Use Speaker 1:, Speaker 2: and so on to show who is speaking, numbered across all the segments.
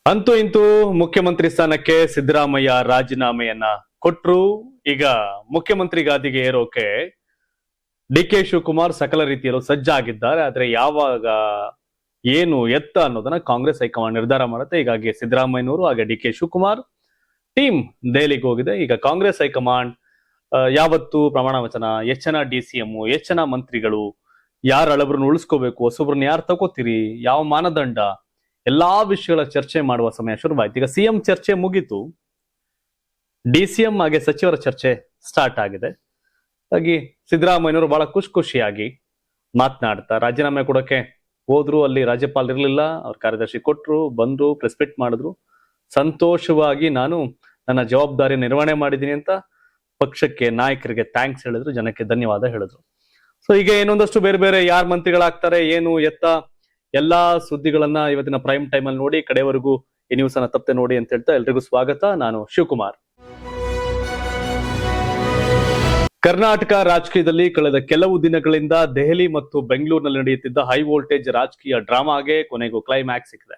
Speaker 1: ಅಂತೂ ಇಂತೂ ಮುಖ್ಯಮಂತ್ರಿ ಸ್ಥಾನಕ್ಕೆ ಸಿದ್ದರಾಮಯ್ಯ ರಾಜೀನಾಮೆಯನ್ನ ಕೊಟ್ರು. ಈಗ ಮುಖ್ಯಮಂತ್ರಿ ಗಾದಿಗೆ ಏರೋಕೆ ಡಿ ಕೆ ಶಿವಕುಮಾರ್ ಸಕಲ ರೀತಿಯಲ್ಲೂ ಸಜ್ಜಾಗಿದ್ದಾರೆ. ಆದ್ರೆ ಯಾವಾಗ ಏನು ಎತ್ತ ಅನ್ನೋದನ್ನ ಕಾಂಗ್ರೆಸ್ ಹೈಕಮಾಂಡ್ ನಿರ್ಧಾರ ಮಾಡುತ್ತೆ. ಹೀಗಾಗಿ ಸಿದ್ದರಾಮಯ್ಯನವರು ಹಾಗೆ ಡಿ ಕೆ ಶಿವಕುಮಾರ್ ಟೀಮ್ ದೆಹಲಿಗೆ ಹೋಗಿದೆ. ಈಗ ಕಾಂಗ್ರೆಸ್ ಹೈಕಮಾಂಡ್ ಯಾವತ್ತು ಪ್ರಮಾಣ ವಚನ, ಎಷ್ಟು ಜನ DCM, ಎಷ್ಟು ಜನ ಮಂತ್ರಿಗಳು, ಯಾರ ಹಳಬ್ರನ್ನ ಉಳಿಸ್ಕೋಬೇಕು, ಹೊಸಬ್ರನ್ನ ಯಾರು ತಗೋತೀರಿ, ಯಾವ ಮಾನದಂಡ, ಎಲ್ಲಾ ವಿಷಯಗಳ ಚರ್ಚೆ ಮಾಡುವ ಸಮಯ ಶುರುವಾಯ್ತು. ಈಗ CM ಚರ್ಚೆ ಮುಗೀತು, DCM ಹಾಗೆ ಸಚಿವರ ಚರ್ಚೆ ಸ್ಟಾರ್ಟ್ ಆಗಿದೆ. ಹಾಗಾಗಿ ಸಿದ್ದರಾಮಯ್ಯನವರು ಬಹಳ ಖುಷಿಯಾಗಿ ಮಾತನಾಡ್ತಾ ರಾಜೀನಾಮೆ ಕೊಡೋಕೆ ಹೋದ್ರು. ಅಲ್ಲಿ ರಾಜ್ಯಪಾಲ ಇರ್ಲಿಲ್ಲ, ಅವ್ರ ಕಾರ್ಯದರ್ಶಿ ಕೊಟ್ರು, ಬಂದ್ರು, ಪ್ರೆಸ್ ಮೀಟ್ ಮಾಡಿದ್ರು. ಸಂತೋಷವಾಗಿ ನಾನು ನನ್ನ ಜವಾಬ್ದಾರಿ ನಿರ್ವಹಣೆ ಮಾಡಿದ್ದೀನಿ ಅಂತ ಪಕ್ಷಕ್ಕೆ, ನಾಯಕರಿಗೆ ಥ್ಯಾಂಕ್ಸ್ ಹೇಳಿದ್ರು, ಜನಕ್ಕೆ ಧನ್ಯವಾದ ಹೇಳಿದ್ರು. ಸೊ ಈಗ ಇನ್ನೊಂದಷ್ಟು ಬೇರೆ ಬೇರೆ ಯಾರು ಮಂತ್ರಿಗಳಾಗ್ತಾರೆ, ಏನು ಎತ್ತ, ಎಲ್ಲಾ ಸುದ್ದಿಗಳನ್ನ ಇವತ್ತಿನ ಪ್ರೈಮ್ ಟೈಮ್ ಅಲ್ಲಿ ನೋಡಿ, ಕಡೆವರೆಗೂ ಈ ನ್ಯೂಸ್ ಅನ್ನ ತಪ್ಪದೆ ನೋಡಿ ಅಂತ ಹೇಳ್ತಾ ಎಲ್ರಿಗೂ ಸ್ವಾಗತ. ನಾನು ಶಿವಕುಮಾರ್. ಕರ್ನಾಟಕ ರಾಜಕೀಯದಲ್ಲಿ ಕಳೆದ ಕೆಲವು ದಿನಗಳಿಂದ ದೆಹಲಿ ಮತ್ತು ಬೆಂಗಳೂರಿನಲ್ಲಿ ನಡೆಯುತ್ತಿದ್ದ ಹೈ ವೋಲ್ಟೇಜ್ ರಾಜಕೀಯ ಡ್ರಾಮಾಗೆ ಕೊನೆಗೂ ಕ್ಲೈಮ್ಯಾಕ್ಸ್ ಸಿಕ್ಕಿದೆ.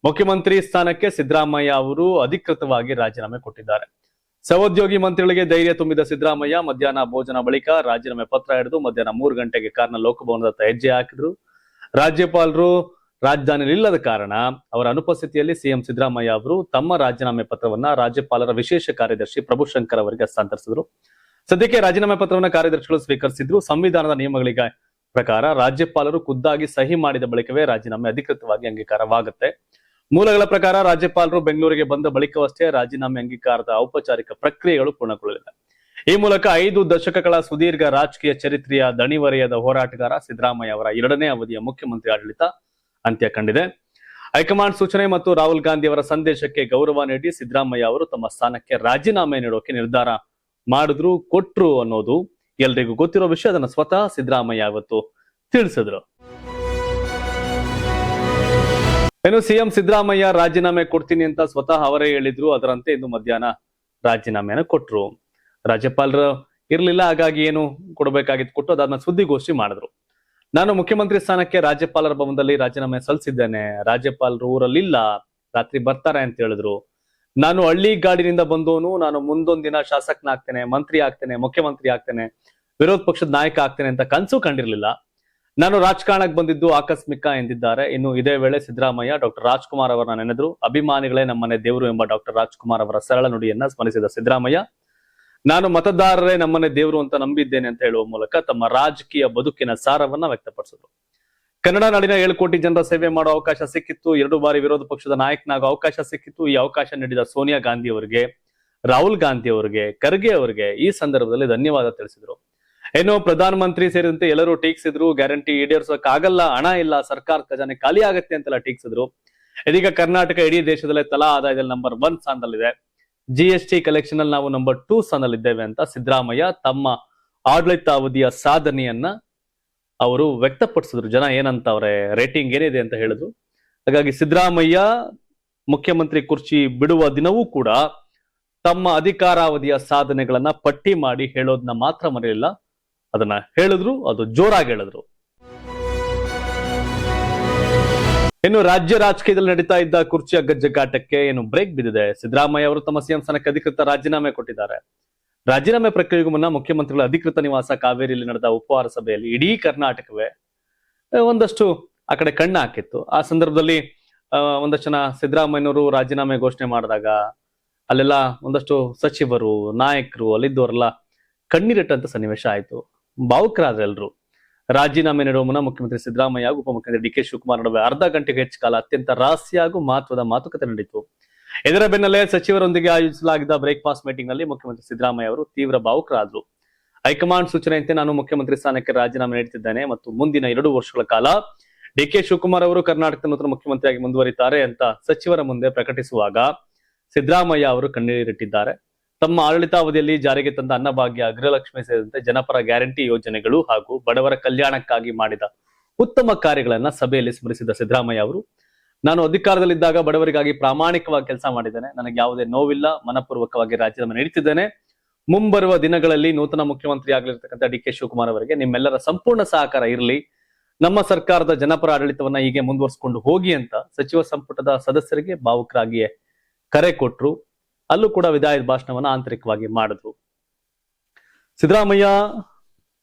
Speaker 1: ಮುಖ್ಯಮಂತ್ರಿ ಸ್ಥಾನಕ್ಕೆ ಸಿದ್ದರಾಮಯ್ಯ ಅವರು ಅಧಿಕೃತವಾಗಿ ರಾಜೀನಾಮೆ ಕೊಟ್ಟಿದ್ದಾರೆ. ಸಹೋದ್ಯೋಗಿ ಮಂತ್ರಿಗಳಿಗೆ ಧೈರ್ಯ ತುಂಬಿದ ಸಿದ್ದರಾಮಯ್ಯ ಮಧ್ಯಾಹ್ನ ಭೋಜನ ಬಳಿಕ ರಾಜೀನಾಮೆ ಪತ್ರ ಹಿಡಿದು ಮಧ್ಯಾಹ್ನ 3 ಗಂಟೆಗೆ ಕಾರ್ನ ಲೋಕಭವನದತ್ತ ಹೆಜ್ಜೆ ಹಾಕಿದ್ರು. ರಾಜ್ಯಪಾಲರು ರಾಜಧಾನಿಯಲ್ಲಿ ಇಲ್ಲದ ಕಾರಣ ಅವರ ಅನುಪಸ್ಥಿತಿಯಲ್ಲಿ CM ಸಿದ್ದರಾಮಯ್ಯ ಅವರು ತಮ್ಮ ರಾಜೀನಾಮೆ ಪತ್ರವನ್ನ ರಾಜ್ಯಪಾಲರ ವಿಶೇಷ ಕಾರ್ಯದರ್ಶಿ ಪ್ರಭುಶಂಕರ್ ಅವರಿಗೆ ಹಸ್ತಾಂತರಿಸಿದ್ರು. ಸದ್ಯಕ್ಕೆ ರಾಜೀನಾಮೆ ಪತ್ರವನ್ನ ಕಾರ್ಯದರ್ಶಿಗಳು ಸ್ವೀಕರಿಸಿದ್ರು. ಸಂವಿಧಾನದ ನಿಯಮಗಳಿಗೆ ಪ್ರಕಾರ ರಾಜ್ಯಪಾಲರು ಖುದ್ದಾಗಿ ಸಹಿ ಮಾಡಿದ ಬಳಿಕವೇ ರಾಜೀನಾಮೆ ಅಧಿಕೃತವಾಗಿ ಅಂಗೀಕಾರವಾಗುತ್ತೆ. ಮೂಲಗಳ ಪ್ರಕಾರ ರಾಜ್ಯಪಾಲರು ಬೆಂಗಳೂರಿಗೆ ಬಂದ ಬಳಿಕವಷ್ಟೇ ರಾಜೀನಾಮೆ ಅಂಗೀಕಾರದ ಔಪಚಾರಿಕ ಪ್ರಕ್ರಿಯೆಗಳು ಪೂರ್ಣಗೊಳ್ಳಲಿವೆ. ಈ ಮೂಲಕ 5 ದಶಕಗಳ ಸುದೀರ್ಘ ರಾಜಕೀಯ ಚರಿತ್ರೆಯ ದಣಿವರಿಯದ ಹೋರಾಟಗಾರ ಸಿದ್ದರಾಮಯ್ಯ ಅವರ 2ನೇ ಅವಧಿಯ ಮುಖ್ಯಮಂತ್ರಿ ಆಡಳಿತ ಅಂತ್ಯ ಕಂಡಿದೆ. ಹೈಕಮಾಂಡ್ ಸೂಚನೆ ಮತ್ತು ರಾಹುಲ್ ಗಾಂಧಿ ಅವರ ಸಂದೇಶಕ್ಕೆ ಗೌರವ ನೀಡಿ ಸಿದ್ದರಾಮಯ್ಯ ಅವರು ತಮ್ಮ ಸ್ಥಾನಕ್ಕೆ ರಾಜೀನಾಮೆ ನೀಡೋಕೆ ನಿರ್ಧಾರ ಕೊಟ್ರು ಅನ್ನೋದು ಎಲ್ರಿಗೂ ಗೊತ್ತಿರೋ ವಿಷಯ. ಅದನ್ನ ಸ್ವತಃ ಸಿದ್ದರಾಮಯ್ಯ ಅವತ್ತು ತಿಳಿಸಿದ್ರು. ಏನು CM ಸಿದ್ದರಾಮಯ್ಯ ರಾಜೀನಾಮೆ ಕೊಡ್ತೀನಿ ಅಂತ ಸ್ವತಃ ಅವರೇ ಹೇಳಿದ್ರು. ಅದರಂತೆ ಇಂದು ಮಧ್ಯಾಹ್ನ ರಾಜೀನಾಮೆಯನ್ನು ಕೊಟ್ರು. ರಾಜ್ಯಪಾಲರು ಇರ್ಲಿಲ್ಲ, ಹಾಗಾಗಿ ಏನು ಕೊಡಬೇಕಾಗಿತ್ತು ಕೊಟ್ಟು ಅದಾದ್ಮೇಲೆ ಸುದ್ದಿಗೋಷ್ಠಿ ಮಾಡಿದ್ರು. ನಾನು ಮುಖ್ಯಮಂತ್ರಿ ಸ್ಥಾನಕ್ಕೆ ರಾಜ್ಯಪಾಲರ ಭವನದಲ್ಲಿ ರಾಜೀನಾಮೆ ಸಲ್ಲಿಸಿದ್ದೇನೆ. ರಾಜ್ಯಪಾಲರು ಊರಲ್ಲಿಲ್ಲ, ರಾತ್ರಿ ಬರ್ತಾರೆ ಅಂತ ಹೇಳಿದ್ರು. ನಾನು ಹಳ್ಳಿ ಗಾಡಿನಿಂದ ಬಂದವನು. ನಾನು ಮುಂದೊಂದ್ ದಿನ ಶಾಸಕನಾಗ್ತೇನೆ, ಮಂತ್ರಿ ಆಗ್ತೇನೆ, ಮುಖ್ಯಮಂತ್ರಿ ಆಗ್ತೇನೆ, ವಿರೋಧ ಪಕ್ಷದ ನಾಯಕ ಆಗ್ತೇನೆ ಅಂತ ಕನಸು ಕಂಡಿರ್ಲಿಲ್ಲ. ನಾನು ರಾಜಕಾರಣಕ್ಕೆ ಬಂದಿದ್ದು ಆಕಸ್ಮಿಕ ಎಂದಿದ್ದಾರೆ. ಇನ್ನು ಇದೇ ವೇಳೆ ಸಿದ್ದರಾಮಯ್ಯ ಡಾಕ್ಟರ್ ರಾಜ್ಕುಮಾರ್ ಅವರನ್ನ ನೆನೆದ್ರು. ಅಭಿಮಾನಿಗಳೇ ನಮ್ಮನೆ ದೇವರು ಎಂಬ ಡಾಕ್ಟರ್ ರಾಜ್ಕುಮಾರ್ ಅವರ ಸರಳ ನುಡಿಯನ್ನ ಸ್ಮರಿಸಿದ ಸಿದ್ದರಾಮಯ್ಯ, ನಾನು ಮತದಾರರೇ ನಮ್ಮನೆ ದೇವರು ಅಂತ ನಂಬಿದ್ದೇನೆ ಅಂತ ಹೇಳುವ ಮೂಲಕ ತಮ್ಮ ರಾಜಕೀಯ ಬದುಕಿನ ಸಾರವನ್ನ ವ್ಯಕ್ತಪಡಿಸಿದ್ರು. ಕನ್ನಡ ನಾಡಿನ 7 ಕೋಟಿ ಜನರ ಸೇವೆ ಮಾಡೋ ಅವಕಾಶ ಸಿಕ್ಕಿತ್ತು. 2 ಬಾರಿ ವಿರೋಧ ಪಕ್ಷದ ನಾಯಕನಾಗೋ ಅವಕಾಶ ಸಿಕ್ಕಿತ್ತು. ಈ ಅವಕಾಶ ನೀಡಿದ ಸೋನಿಯಾ ಗಾಂಧಿ ಅವರಿಗೆ, ರಾಹುಲ್ ಗಾಂಧಿ ಅವರಿಗೆ, ಖರ್ಗೆ ಅವರಿಗೆ ಈ ಸಂದರ್ಭದಲ್ಲಿ ಧನ್ಯವಾದ ತಿಳಿಸಿದ್ರು. ಏನೋ ಪ್ರಧಾನಮಂತ್ರಿ ಸೇರಿದಂತೆ ಎಲ್ಲರೂ ಟೀಕಿಸಿದ್ರು. ಗ್ಯಾರಂಟಿ ಈಡೇರಿಸೋಕ್ಕಾಗಲ್ಲ, ಹಣ ಇಲ್ಲ, ಸರ್ಕಾರ ಖಜಾನೆ ಖಾಲಿ ಆಗತ್ತೆ ಅಂತೆಲ್ಲ ಟೀಕಿಸಿದ್ರು. ಇದೀಗ ಕರ್ನಾಟಕ ಇಡೀ ದೇಶದಲ್ಲೇ ತಲಾ ಆದಾಯದಲ್ಲಿ ನಂಬರ್ 1 ಸ್ಥಾನದಲ್ಲಿದೆ. GST ಕಲೆಕ್ಷನ್ ಅಲ್ಲಿ ನಾವು ನಂಬರ್ 2 ಸ್ಥಾನದಲ್ಲಿದ್ದೇವೆ ಅಂತ ಸಿದ್ದರಾಮಯ್ಯ ತಮ್ಮ ಆಡಳಿತಾವಧಿಯ ಸಾಧನೆಯನ್ನ ಅವರು ವ್ಯಕ್ತಪಡಿಸಿದ್ರು. ಜನ ಏನಂತವ್ರೆ, ರೇಟಿಂಗ್ ಏನಿದೆ ಅಂತ ಹೇಳಿದ್ರು. ಹಾಗಾಗಿ ಸಿದ್ದರಾಮಯ್ಯ ಮುಖ್ಯಮಂತ್ರಿ ಕುರ್ಚಿ ಬಿಡುವ ದಿನವೂ ಕೂಡ ತಮ್ಮ ಅಧಿಕಾರಾವಧಿಯ ಸಾಧನೆಗಳನ್ನ ಪಟ್ಟಿ ಮಾಡಿ ಹೇಳೋದನ್ನ ಮಾತ್ರ ಮರೆಯಲಿಲ್ಲ, ಅದನ್ನ ಹೇಳಿದ್ರು, ಅದು ಜೋರಾಗಿ ಹೇಳಿದ್ರು. ಇನ್ನು ರಾಜ್ಯ ರಾಜಕೀಯದಲ್ಲಿ ನಡೀತಾ ಇದ್ದ ಕುರ್ಚಿಯ ಗಜ್ಜಗಾಟಕ್ಕೆ ಏನು ಬ್ರೇಕ್ ಬಿದ್ದಿದೆ. ಸಿದ್ದರಾಮಯ್ಯ ಅವರು ತಮ್ಮ CM ಸ್ಥಾನಕ್ಕೆ ಅಧಿಕೃತ ರಾಜೀನಾಮೆ ಕೊಟ್ಟಿದ್ದಾರೆ. ರಾಜೀನಾಮೆ ಪ್ರಕ್ರಿಯೆಗೂ ಮುನ್ನ ಮುಖ್ಯಮಂತ್ರಿಗಳ ಅಧಿಕೃತ ನಿವಾಸ ಕಾವೇರಿಯಲ್ಲಿ ನಡೆದ ಉಪಹಾರ ಸಭೆಯಲ್ಲಿ ಇಡೀ ಕರ್ನಾಟಕವೇ ಒಂದಷ್ಟು ಆ ಕಡೆ ಕಣ್ಣ ಹಾಕಿತ್ತು. ಆ ಸಂದರ್ಭದಲ್ಲಿ ಒಂದಷ್ಟು ಜನ ಸಿದ್ದರಾಮಯ್ಯನವರು ರಾಜೀನಾಮೆ ಘೋಷಣೆ ಮಾಡಿದಾಗ ಅಲ್ಲೆಲ್ಲ ಒಂದಷ್ಟು ಸಚಿವರು, ನಾಯಕರು, ಅಲ್ಲಿದ್ದವರೆಲ್ಲ ಕಣ್ಣೀರಿಟ್ಟಂತ ಸನ್ನಿವೇಶ ಆಯ್ತು. ಭಾವುಕರಾದ್ರೆ ಎಲ್ರು. ರಾಜೀನಾಮೆ ನೀಡುವ ಮುನ್ನ ಮುಖ್ಯಮಂತ್ರಿ ಸಿದ್ದರಾಮಯ್ಯ ಹಾಗೂ ಉಪಮುಖ್ಯಮಂತ್ರಿ ಡಿ ಕೆ ಶಿವಕುಮಾರ್ ನಡುವೆ ಅರ್ಧ ಗಂಟೆಗೆ ಹೆಚ್ಚು ಕಾಲ ಅತ್ಯಂತ ರಹಸ್ಯ ಹಾಗೂ ಮಹತ್ವದ ಮಾತುಕತೆ ನಡೆಯಿತು. ಇದರ ಬೆನ್ನಲ್ಲೇ ಸಚಿವರೊಂದಿಗೆ ಆಯೋಜಿಸಲಾಗಿದ್ದ ಬ್ರೇಕ್ಫಾಸ್ಟ್ ಮೀಟಿಂಗ್ ನಲ್ಲಿ ಮುಖ್ಯಮಂತ್ರಿ ಸಿದ್ದರಾಮಯ್ಯ ಅವರು ತೀವ್ರ ಭಾವುಕರಾದ್ರು. ಹೈಕಮಾಂಡ್ ಸೂಚನೆಯಂತೆ ನಾನು ಮುಖ್ಯಮಂತ್ರಿ ಸ್ಥಾನಕ್ಕೆ ರಾಜೀನಾಮೆ ನೀಡುತ್ತಿದ್ದೇನೆ ಮತ್ತು ಮುಂದಿನ 2 ವರ್ಷಗಳ ಕಾಲ ಡಿ ಕೆ ಶಿವಕುಮಾರ್ ಅವರು ಕರ್ನಾಟಕದ ನೂತನ ಮುಖ್ಯಮಂತ್ರಿಯಾಗಿ ಮುಂದುವರಿತಾರೆ ಅಂತ ಸಚಿವರ ಮುಂದೆ ಪ್ರಕಟಿಸುವಾಗ ಸಿದ್ದರಾಮಯ್ಯ ಅವರು ಕಣ್ಣೀರಿಟ್ಟಿದ್ದಾರೆ. ತಮ್ಮ ಆಡಳಿತಾವಧಿಯಲ್ಲಿ ಜಾರಿಗೆ ತಂದ ಅನ್ನಭಾಗ್ಯ, ಗೃಹಲಕ್ಷ್ಮಿ ಸೇರಿದಂತೆ ಜನಪರ ಗ್ಯಾರಂಟಿ ಯೋಜನೆಗಳು ಹಾಗೂ ಬಡವರ ಕಲ್ಯಾಣಕ್ಕಾಗಿ ಮಾಡಿದ ಉತ್ತಮ ಕಾರ್ಯಗಳನ್ನ ಸಭೆಯಲ್ಲಿ ಸ್ಮರಿಸಿದ ಸಿದ್ದರಾಮಯ್ಯ ಅವರು, ನಾನು ಅಧಿಕಾರದಲ್ಲಿದ್ದಾಗ ಬಡವರಿಗಾಗಿ ಪ್ರಾಮಾಣಿಕವಾಗಿ ಕೆಲಸ ಮಾಡಿದ್ದೇನೆ. ನನಗೆ ಯಾವುದೇ ನೋವಿಲ್ಲ, ಮನಪೂರ್ವಕವಾಗಿ ರಾಜೀನಾಮೆ ನೀಡುತ್ತಿದ್ದೇನೆ. ಮುಂಬರುವ ದಿನಗಳಲ್ಲಿ ನೂತನ ಮುಖ್ಯಮಂತ್ರಿ ಆಗಲಿರ್ತಕ್ಕಂಥ ಡಿ ಕೆ ಶಿವಕುಮಾರ್ ಅವರಿಗೆ ನಿಮ್ಮೆಲ್ಲರ ಸಂಪೂರ್ಣ ಸಹಕಾರ ಇರಲಿ. ನಮ್ಮ ಸರ್ಕಾರದ ಜನಪರ ಆಡಳಿತವನ್ನ ಹೀಗೆ ಮುಂದುವರಿಸಿಕೊಂಡು ಹೋಗಿ ಅಂತ ಸಚಿವ ಸಂಪುಟದ ಸದಸ್ಯರಿಗೆ ಭಾವುಕರಾಗಿಯೇ ಕರೆ ಕೊಟ್ರು. ಅಲ್ಲೂ ಕೂಡ ವಿದಾಯದ ಭಾಷಣವನ್ನ ಆಂತರಿಕವಾಗಿ ಮಾಡಿದ್ರು. ಸಿದ್ದರಾಮಯ್ಯ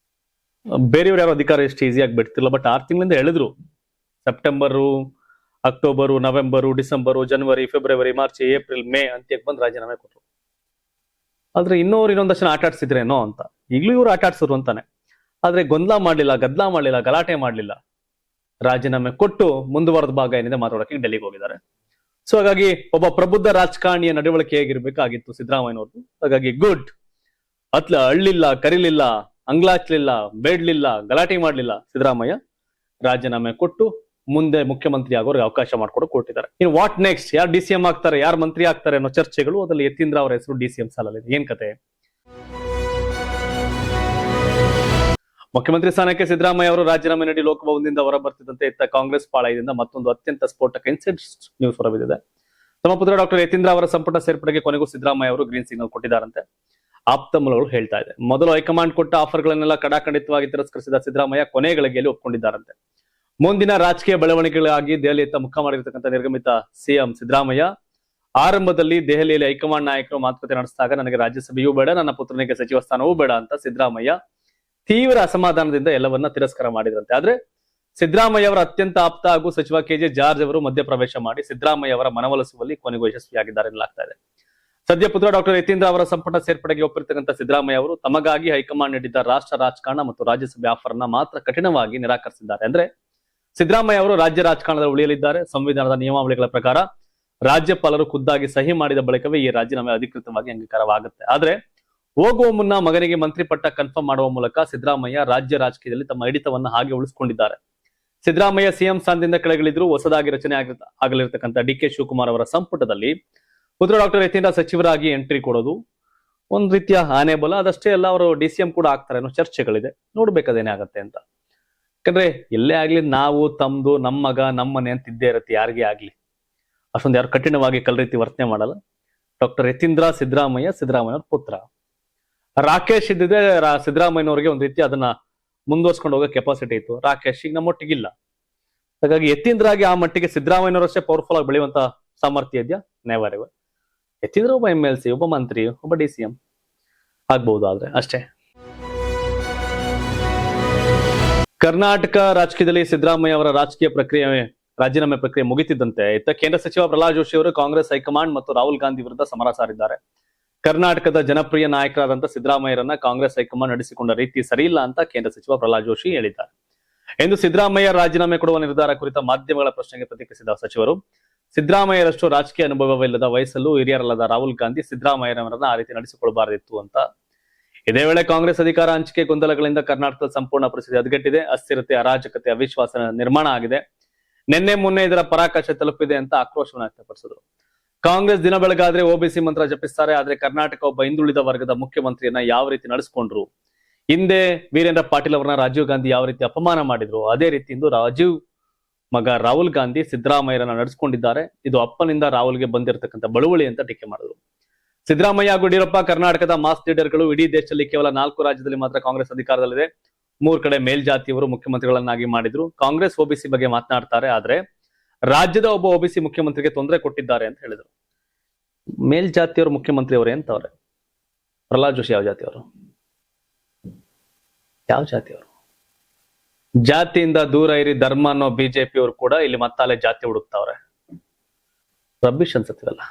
Speaker 1: ಬೇರೆಯವ್ರು ಯಾರು ಅಧಿಕಾರ ಎಷ್ಟು ಈಸಿಯಾಗಿ ಬಿಡ್ತಿಲ್ಲ, ಬಟ್ 6 ತಿಂಗಳಿಂದ ಹೇಳಿದ್ರು. ಸೆಪ್ಟೆಂಬರು, ಅಕ್ಟೋಬರು, ನವೆಂಬರು, ಡಿಸೆಂಬರು, ಜನವರಿ, ಫೆಬ್ರವರಿ, ಮಾರ್ಚ್, ಏಪ್ರಿಲ್, ಮೇ ಅಂತ್ಯಕ್ಕೆ ಬಂದು ರಾಜೀನಾಮೆ ಕೊಟ್ಟರು. ಆದ್ರೆ ಇನ್ನೊಂದಷ್ಟು ಆಟ ಆಡ್ಸಿದ್ರೇನೋ ಅಂತ. ಈಗಲೂ ಇವ್ರು ಆಟ ಆಡ್ಸಿದ್ರು ಅಂತಾನೆ. ಆದ್ರೆ ಗೊಂದಲ ಮಾಡ್ಲಿಲ್ಲ, ಗದ್ದಲ ಮಾಡ್ಲಿಲ್ಲ, ಗಲಾಟೆ ಮಾಡ್ಲಿಲ್ಲ. ರಾಜೀನಾಮೆ ಕೊಟ್ಟು ಮುಂದುವರೆದ ಭಾಗ ಏನಿದೆ ಮಾತಾಡೋಕೆ ಡೆಲ್ಲಿಗೆ ಹೋಗಿದ್ದಾರೆ. ಸೊ ಹಾಗಾಗಿ ಒಬ್ಬ ಪ್ರಬುದ್ಧ ರಾಜಕಾರಣಿಯ ನಡವಳಿಕೆ ಹೇಗಿರ್ಬೇಕಾಗಿತ್ತು ಸಿದ್ದರಾಮಯ್ಯನವ್ರದ್ದು. ಹಾಗಾಗಿ ಗುಡ್. ಅಳ್ಳಿಲ್ಲ, ಕರಿಲಿಲ್ಲ, ಅಂಗ್ಲಾಚ್ಲಿಲ್ಲ, ಬೇಡ್ಲಿಲ್ಲ, ಗಲಾಟೆ ಮಾಡ್ಲಿಲ್ಲ. ಸಿದ್ದರಾಮಯ್ಯ ರಾಜೀನಾಮೆ ಕೊಟ್ಟು ಮುಂದೆ ಮುಖ್ಯಮಂತ್ರಿ ಆಗೋರಿಗೆ ಅವಕಾಶ ಮಾಡಿಕೊಡು ಕೊಟ್ಟಿದ್ದಾರೆ. ಇನ್ನು ವಾಟ್ ನೆಕ್ಸ್ಟ್, ಯಾರು DCM ಆಗ್ತಾರೆ, ಯಾರು ಮಂತ್ರಿ ಆಗ್ತಾರೆ ಅನ್ನೋ ಚರ್ಚೆಗಳು, ಅದ್ರಲ್ಲಿ ಯತೀಂದ್ರ ಅವರ ಹೆಸರು DCM ಸಾಲಲ್ಲಿದೆ. ಏನ್ ಕತೆ? ಮುಖ್ಯಮಂತ್ರಿ ಸ್ಥಾನಕ್ಕೆ ಸಿದ್ದರಾಮಯ್ಯ ಅವರು ರಾಜೀನಾಮೆ ನೀಡಿ ಲೋಕಭವನದಿಂದ ಹೊರ ಬರ್ತಿದ್ದಂತೆ ಇತ್ತ ಕಾಂಗ್ರೆಸ್ ಪಾಳಯದಿಂದ ಮತ್ತೊಂದು ಅತ್ಯಂತ ಸ್ಫೋಟಕ ಇನ್ಸಿಡೆಂಟ್ ನ್ಯೂಸ್ ಹೊರಬಿದ್ದಿದೆ. ತಮ್ಮ ಪುತ್ರ ಡಾಕ್ಟರ್ ಯತೀಂದ್ರ ಅವರ ಸಂಪುಟ ಸೇರ್ಪಡೆಗೆ ಕೊನೆಗೂ ಸಿದ್ದರಾಮಯ್ಯ ಅವರು ಗ್ರೀನ್ ಸಿಗ್ನಲ್ ಕೊಟ್ಟಿದ್ದಾರಂತೆ ಆಪ್ತ ಮೂಲಗಳು ಹೇಳ್ತಾ ಇದೆ. ಮೊದಲು ಹೈಕಮಾಂಡ್ ಕೊಟ್ಟ ಆಫರ್ಗಳನ್ನೆಲ್ಲ ಕಡಾಖಂಡಿತವಾಗಿ ತಿರಸ್ಕರಿಸಿದ ಸಿದ್ದರಾಮಯ್ಯ ಕೊನೆ ಗಳಿಗೆಯಲ್ಲಿ ಒಪ್ಪಿಕೊಂಡಿದ್ದಾರಂತೆ. ಮುಂದಿನ ರಾಜಕೀಯ ಬೆಳವಣಿಗೆಗಳಾಗಿ ದೆಹಲಿಯತ್ತ ಮುಖ ಮಾಡಿರ್ತಕ್ಕಂಥ ನಿರ್ಗಮಿತ ಸಿಎಂ ಸಿದ್ದರಾಮಯ್ಯ ಆರಂಭದಲ್ಲಿ ದೆಹಲಿಯಲ್ಲಿ ಹೈಕಮಾಂಡ್ ನಾಯಕರು ಮಾತುಕತೆ ನಡೆಸಿದಾಗ ನನಗೆ ರಾಜ್ಯಸಭೆಯೂ ಬೇಡ, ನನ್ನ ಪುತ್ರನಿಗೆ ಸಚಿವ ಸ್ಥಾನವೂ ಬೇಡ ಅಂತ ಸಿದ್ದರಾಮಯ್ಯ ತೀವ್ರ ಅಸಮಾಧಾನದಿಂದ ಎಲ್ಲವನ್ನ ತಿರಸ್ಕಾರ ಮಾಡಿದ್ರಂತೆ. ಆದ್ರೆ ಸಿದ್ದರಾಮಯ್ಯ ಅವರ ಅತ್ಯಂತ ಆಪ್ತ ಹಾಗೂ ಸಚಿವ KJ ಜಾರ್ಜ್ ಅವರು ಮಧ್ಯಪ್ರವೇಶ ಮಾಡಿ ಸಿದ್ದರಾಮಯ್ಯ ಅವರ ಮನವೊಲಿಸುವಲ್ಲಿ ಕೊನೆಗೂ ಯಶಸ್ವಿಯಾಗಿದ್ದಾರೆ ಎನ್ನಲಾಗ್ತಾ ಇದೆ. ಸದ್ಯ ಪುತ್ರ ಡಾಕ್ಟರ್ ಯತೀಂದ್ರ ಅವರ ಸಂಪುಟ ಸೇರ್ಪಡೆಗೆ ಒಪ್ಪಿರ್ತಕ್ಕಂಥ ಸಿದ್ದರಾಮಯ್ಯ ಅವರು ತಮಗಾಗಿ ಹೈಕಮಾಂಡ್ ನೀಡಿದ್ದ ರಾಷ್ಟ್ರ ರಾಜಕಾರಣ ಮತ್ತು ರಾಜ್ಯಸಭೆ ಆಫರ್ ನ ಮಾತ್ರ ಕಠಿಣವಾಗಿ ನಿರಾಕರಿಸಿದ್ದಾರೆ. ಅಂದ್ರೆ ಸಿದ್ದರಾಮಯ್ಯ ಅವರು ರಾಜ್ಯ ರಾಜಕಾರಣದಲ್ಲಿ ಉಳಿಯಲಿದ್ದಾರೆ. ಸಂವಿಧಾನದ ನಿಯಮಾವಳಿಗಳ ಪ್ರಕಾರ ರಾಜ್ಯಪಾಲರು ಖುದ್ದಾಗಿ ಸಹಿ ಮಾಡಿದ ಬಳಿಕವೇ ಈ ರಾಜೀನಾಮೆ ಅಧಿಕೃತವಾಗಿ ಅಂಗೀಕಾರವಾಗುತ್ತೆ. ಆದ್ರೆ ಹೋಗುವ ಮುನ್ನ ಮಗನಿಗೆ ಮಂತ್ರಿ ಪಟ್ಟ ಕನ್ಫರ್ಮ್ ಮಾಡುವ ಮೂಲಕ ಸಿದ್ದರಾಮಯ್ಯ ರಾಜ್ಯ ರಾಜಕೀಯದಲ್ಲಿ ತಮ್ಮ ಹಿಡಿತವನ್ನು ಹಾಗೆ ಉಳಿಸಿಕೊಂಡಿದ್ದಾರೆ. ಸಿದ್ದರಾಮಯ್ಯ ಸಿಎಂ ಸ್ಥಾನದಿಂದ ಕೆಳಗಿಳಿದ್ರು. ಹೊಸದಾಗಿ ರಚನೆ ಆಗಲಿರ್ತಕ್ಕಂಥ DK ಶಿವಕುಮಾರ್ ಅವರ ಸಂಪುಟದಲ್ಲಿ ಪುತ್ರ ಡಾಕ್ಟರ್ ಯತೀಂದ್ರ ಸಚಿವರಾಗಿ ಎಂಟ್ರಿ ಕೊಡೋದು ಒಂದ್ ರೀತಿಯ ಆನೆ ಬಲ. ಅದಷ್ಟೇ ಅಲ್ಲ, ಅವರು DCM ಕೂಡ ಆಗ್ತಾರೆ ಅನ್ನೋ ಚರ್ಚೆಗಳಿದೆ. ನೋಡ್ಬೇಕದೇನೇ ಆಗತ್ತೆ ಅಂತ. ಯಾಕಂದ್ರೆ ಎಲ್ಲೇ ಆಗ್ಲಿ ನಾವು ತಮ್ದು, ನಮ್ಮ ಮಗ, ನಮ್ಮನೆ ಅಂತ ಇದ್ದೇ ಇರತ್ತೆ. ಯಾರಿಗೇ ಆಗ್ಲಿ ಅಷ್ಟೊಂದು ಯಾರು ಕಠಿಣವಾಗಿ ರೀತಿ ವರ್ತನೆ ಮಾಡಲ್ಲ. ಡಾಕ್ಟರ್ ಯತೀಂದ್ರ ಸಿದ್ದರಾಮಯ್ಯವ್ರ ಪುತ್ರ. ರಾಕೇಶ್ ಇದ್ದಿದೆ ಸಿದ್ದರಾಮಯ್ಯನವ್ರಿಗೆ ಒಂದ್ ರೀತಿ ಅದನ್ನ ಮುಂದುವರ್ಸ್ಕೊಂಡು ಹೋಗೋ ಕೆಪಾಸಿಟಿ ಇತ್ತು. ರಾಕೇಶ್ ಈಗ ನಮ್ಮೊಟ್ಟಿಗಿಲ್ಲ. ಹಾಗಾಗಿ ಯತೀಂದ್ರ ಆಗಿ ಆ ಮಟ್ಟಿಗೆ ಸಿದ್ದರಾಮಯ್ಯನವರಷ್ಟೇ ಪವರ್ಫುಲ್ ಆಗಿ ಬೆಳೆಯುವಂತ ಸಾಮರ್ಥ್ಯ ಇದೆಯಾ? Never ever. ಯತೀಂದ್ರ ಒಬ್ಬ MLC, ಒಬ್ಬ ಮಂತ್ರಿ, ಒಬ್ಬ DCM ಆಗ್ಬಹುದು. ಆದ್ರೆ ಅಷ್ಟೇ. ಕರ್ನಾಟಕ ರಾಜಕೀಯದಲ್ಲಿ ಸಿದ್ದರಾಮಯ್ಯ ಅವರ ರಾಜೀನಾಮೆ ಪ್ರಕ್ರಿಯೆ ಮುಗಿತಿದ್ದಂತೆ ಇತ್ತ ಕೇಂದ್ರ ಸಚಿವ ಪ್ರಹ್ಲಾದ್ ಜೋಶಿ ಅವರು ಕಾಂಗ್ರೆಸ್ ಹೈಕಮಾಂಡ್ ಮತ್ತು ರಾಹುಲ್ ಗಾಂಧಿ ವಿರುದ್ಧ ಸಮರ ಸಾರಿದ್ದಾರೆ. ಕರ್ನಾಟಕದ ಜನಪ್ರಿಯ ನಾಯಕರಾದಂತಹ ಸಿದ್ದರಾಮಯ್ಯರನ್ನ ಕಾಂಗ್ರೆಸ್ ಹೈಕಮಾಂಡ್ ನಡೆಸಿಕೊಂಡ ರೀತಿ ಸರಿಯಿಲ್ಲ ಅಂತ ಕೇಂದ್ರ ಸಚಿವ ಪ್ರಹ್ಲಾದ್ ಜೋಶಿ ಹೇಳಿದ್ದಾರೆ. ಎಂದು ಸಿದ್ದರಾಮಯ್ಯ ರಾಜೀನಾಮೆ ಕೊಡುವ ನಿರ್ಧಾರ ಕುರಿತ ಮಾಧ್ಯಮಗಳ ಪ್ರಶ್ನೆಗೆ ಪ್ರತಿಕ್ರಿಯಿಸಿದ ಸಚಿವರು, ಸಿದ್ದರಾಮಯ್ಯರಷ್ಟು ರಾಜಕೀಯ ಅನುಭವವಿಲ್ಲದ ವಯಸ್ಸಲ್ಲೂ ಹಿರಿಯರಲ್ಲದ ರಾಹುಲ್ ಗಾಂಧಿ ಸಿದ್ದರಾಮಯ್ಯರವರನ್ನ ಆ ರೀತಿ ನಡೆಸಿಕೊಡಬಾರದಿತ್ತು ಅಂತ. ಇದೇ ವೇಳೆ ಕಾಂಗ್ರೆಸ್ ಅಧಿಕಾರ ಹಂಚಿಕೆ ಗೊಂದಲಗಳಿಂದ ಕರ್ನಾಟಕದ ಸಂಪೂರ್ಣ ಪರಿಸ್ಥಿತಿ ಹದಗೆಟ್ಟಿದೆ. ಅಸ್ಥಿರತೆ, ಅರಾಜಕತೆ, ಅವಿಶ್ವಾಸ ನಿರ್ಮಾಣ ಆಗಿದೆ. ನಿನ್ನೆ ಮೊನ್ನೆ ಇದರ ಪರಾಕಾಷ್ಠೆ ತಲುಪಿದೆ ಅಂತ ಆಕ್ರೋಶವನ್ನು ವ್ಯಕ್ತಪಡಿಸಿದ್ರು. ಕಾಂಗ್ರೆಸ್ ದಿನ ಬೆಳಗಾದ್ರೆ OBC ಮಂತ್ರ ಜಪಿಸ್ತಾರೆ. ಆದ್ರೆ ಕರ್ನಾಟಕ ಒಬ್ಬ ಹಿಂದುಳಿದ ವರ್ಗದ ಮುಖ್ಯಮಂತ್ರಿಯನ್ನ ಯಾವ ರೀತಿ ನಡೆಸ್ಕೊಂಡ್ರು, ಹಿಂದೆ ವೀರೇಂದ್ರ ಪಾಟೀಲ್ ಅವರನ್ನ ರಾಜೀವ್ ಗಾಂಧಿ ಯಾವ ರೀತಿ ಅಪಮಾನ ಮಾಡಿದ್ರು, ಅದೇ ರೀತಿ ಇಂದು ರಾಜೀವ್ ಮಗ ರಾಹುಲ್ ಗಾಂಧಿ ಸಿದ್ದರಾಮಯ್ಯರನ್ನ ನಡೆಸ್ಕೊಂಡಿದ್ದಾರೆ. ಇದು ಅಪ್ಪನಿಂದ ರಾಹುಲ್ಗೆ ಬಂದಿರತಕ್ಕಂಥ ಬಳುವಳಿ ಅಂತ ಟೀಕೆ ಮಾಡಿದ್ರು. ಸಿದ್ದರಾಮಯ್ಯ ಹಾಗೂ ಯಡಿಯೂರಪ್ಪ ಕರ್ನಾಟಕದ ಮಾಸ್ ಲೀಡರ್ಗಳು. ಇಡೀ ದೇಶದಲ್ಲಿ ಕೇವಲ 4 ರಾಜ್ಯದಲ್ಲಿ ಮಾತ್ರ ಕಾಂಗ್ರೆಸ್ ಅಧಿಕಾರದಲ್ಲಿದೆ. 3 ಕಡೆ ಮೇಲ್ಜಾತಿಯವರು ಮುಖ್ಯಮಂತ್ರಿಗಳನ್ನಾಗಿ ಮಾಡಿದ್ರು. ಕಾಂಗ್ರೆಸ್ OBC ಬಗ್ಗೆ ಮಾತನಾಡ್ತಾರೆ, ಆದ್ರೆ ರಾಜ್ಯದ ಒಬ್ಬ OBC ಮುಖ್ಯಮಂತ್ರಿಗೆ ತೊಂದರೆ ಕೊಟ್ಟಿದ್ದಾರೆ ಅಂತ ಹೇಳಿದ್ರು. ಮೇಲ್ಜಾತಿಯವರು ಮುಖ್ಯಮಂತ್ರಿ ಅವರೇ ಅಂತವ್ರೆ. ಪ್ರಹ್ಲಾದ್ ಜೋಶಿ ಯಾವ ಜಾತಿಯವರು? ಯಾವ ಜಾತಿಯವರು? ಜಾತಿಯಿಂದ ದೂರ ಇರಿ ಧರ್ಮ ಅನ್ನೋ BJP ಅವರು ಕೂಡ ಇಲ್ಲಿ ಮತ್ತಾಲೆ ಜಾತಿ ಹುಡುಕ್ತಾವ್ರೆ. ರಬ್ಬಿಶ್ ಅನ್ಸತ್ತಿರಲ್ಲ.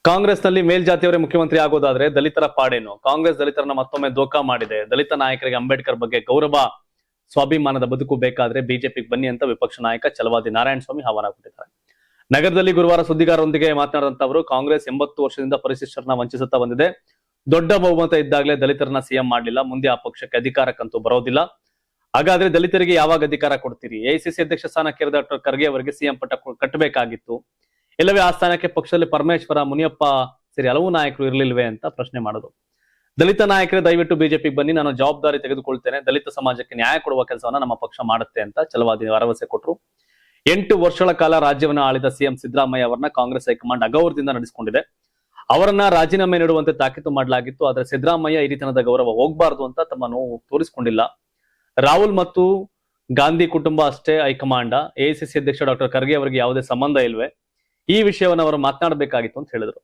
Speaker 1: ಕಾಂಗ್ರೆಸ್ ನಲ್ಲಿ ಮೇಲ್ಜಾತಿಯವರೇ ಮುಖ್ಯಮಂತ್ರಿ ಆಗೋದಾದ್ರೆ ದಲಿತರ ಪಾಡೇನು? ಕಾಂಗ್ರೆಸ್ ದಲಿತರನ್ನ ಮತ್ತೊಮ್ಮೆ ದೋಖಾ ಮಾಡಿದೆ. ದಲಿತ ನಾಯಕರಿಗೆ ಅಂಬೇಡ್ಕರ್ ಬಗ್ಗೆ ಗೌರವ, ಸ್ವಾಭಿಮಾನದ ಬದುಕು ಬೇಕಾದ್ರೆ ಬಿಜೆಪಿಗೆ ಬನ್ನಿ ಅಂತ ವಿಪಕ್ಷ ನಾಯಕ ಛಲವಾದಿ ನಾರಾಯಣಸ್ವಾಮಿ ಆಹ್ವಾನ ಕೊಟ್ಟಿದ್ದಾರೆ. ನಗರದಲ್ಲಿ ಗುರುವಾರ ಸುದ್ದಿಗಾರರೊಂದಿಗೆ ಮಾತನಾಡಿದಂತ ಅವರು, ಕಾಂಗ್ರೆಸ್ 80 ವರ್ಷದಿಂದ ಪರಿಶಿಷ್ಟರನ್ನ ವಂಚಿಸುತ್ತಾ ಬಂದಿದೆ. ದೊಡ್ಡ ಬಹುಮತ ಇದ್ದಾಗಲೇ ದಲಿತರನ್ನ CM ಮಾಡಲಿಲ್ಲ. ಮುಂದೆ ಆ ಪಕ್ಷಕ್ಕೆ ಅಧಿಕಾರಕ್ಕಂತೂ ಬರೋದಿಲ್ಲ. ಹಾಗಾದ್ರೆ ದಲಿತರಿಗೆ ಯಾವಾಗ ಅಧಿಕಾರ ಕೊಡ್ತೀರಿ? AICC ಅಧ್ಯಕ್ಷ ಸ್ಥಾನಕ್ಕೆ ಡಾಕ್ಟರ್ ಖರ್ಗೆ ಅವರಿಗೆ CM ಪಟ್ಟ ಕಟ್ಟಬೇಕಾಗಿತ್ತು. ಇಲ್ಲವೇ ಆ ಸ್ಥಾನಕ್ಕೆ ಪಕ್ಷದಲ್ಲಿ ಪರಮೇಶ್ವರ, ಮುನಿಯಪ್ಪ ಸೇರಿ ಹಲವು ನಾಯಕರು ಇರಲಿಲ್ವೇ ಅಂತ ಪ್ರಶ್ನೆ ಮಾಡೋದು. ದಲಿತ ನಾಯಕರೇ ದಯವಿಟ್ಟು ಬಿಜೆಪಿಗೆ ಬನ್ನಿ, ನಾನು ಜವಾಬ್ದಾರಿ ತೆಗೆದುಕೊಳ್ತೇನೆ. ದಲಿತ ಸಮಾಜಕ್ಕೆ ನ್ಯಾಯ ಕೊಡುವ ಕೆಲಸವನ್ನ ನಮ್ಮ ಪಕ್ಷ ಮಾಡುತ್ತೆ ಅಂತ ಛಲವಾದಿ ಭರವಸೆ ಕೊಟ್ಟರು. 8 ವರ್ಷಗಳ ಕಾಲ ರಾಜ್ಯವನ್ನು ಆಳಿದ CM ಸಿದ್ದರಾಮಯ್ಯ ಅವರನ್ನ ಕಾಂಗ್ರೆಸ್ ಹೈಕಮಾಂಡ್ ಅಗೌರವದಿಂದ ನಡೆಸಿಕೊಂಡಿದೆ. ಅವರನ್ನ ರಾಜೀನಾಮೆ ನೀಡುವಂತೆ ತಾಕೀತು ಮಾಡಲಾಗಿತ್ತು. ಆದ್ರೆ ಸಿದ್ದರಾಮಯ್ಯ ಹಿರಿತನದ ಗೌರವ ಹೋಗ್ಬಾರ್ದು ಅಂತ ತಮ್ಮ ನೋವು ತೋರಿಸಿಕೊಂಡಿಲ್ಲ. ರಾಹುಲ್ ಮತ್ತು ಗಾಂಧಿ ಕುಟುಂಬ ಅಷ್ಟೇ ಹೈಕಮಾಂಡ, ಎಐಸಿಸಿ ಅಧ್ಯಕ್ಷ ಡಾಕ್ಟರ್ ಖರ್ಗೆ ಅವರಿಗೆ ಯಾವುದೇ ಸಂಬಂಧ ಇಲ್ವೇ? ಈ ವಿಷಯವನ್ನು ಅವರು ಮಾತನಾಡಬೇಕಾಗಿತ್ತು ಅಂತ ಹೇಳಿದ್ರು.